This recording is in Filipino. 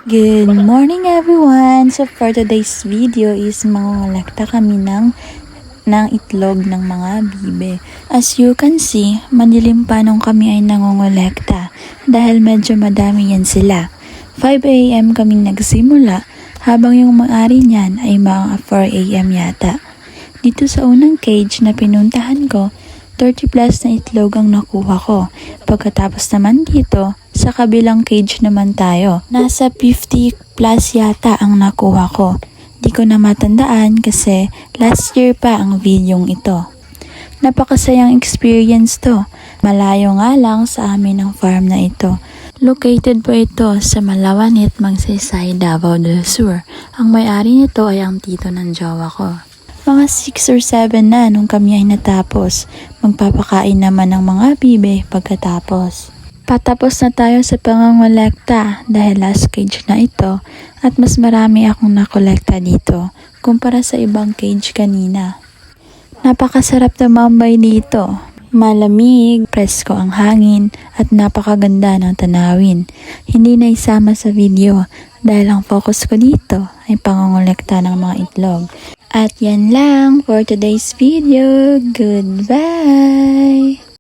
Good morning everyone! So for today's video is mangongolekta kami ng itlog ng mga bibe. As you can see, madilim pa nung kami ay nangongolekta dahil medyo madami yan sila. 5 AM kaming nagsimula habang yung may-ari niyan ay mga 4 AM yata. Dito sa unang cage na pinuntahan ko, 30 plus na itlog ang nakuha ko. Pagkatapos naman dito, sa kabilang cage naman tayo. Nasa 50 plus yata ang nakuha ko. Di ko na matandaan kasi last year pa ang videong ito. Napakasayang experience to. Malayo nga lang sa amin ang farm na ito. Located po ito sa Malawanit, Magsaysay, Davao del Sur. Ang may-ari nito ay ang tito ng jowa ko. Mga 6 or 7 na nung kami ay natapos. Magpapakain naman ng mga bibe pagkatapos. Patapos na tayo sa pangongolekta dahil last cage na ito at mas marami akong nakolekta dito kumpara sa ibang cage kanina. Napakasarap na mambay dito. Malamig, presko ang hangin at napakaganda ng tanawin. Hindi na isama sa video dahil ang focus ko dito ay pangongolekta ng mga itlog. At yan lang for today's video. Goodbye!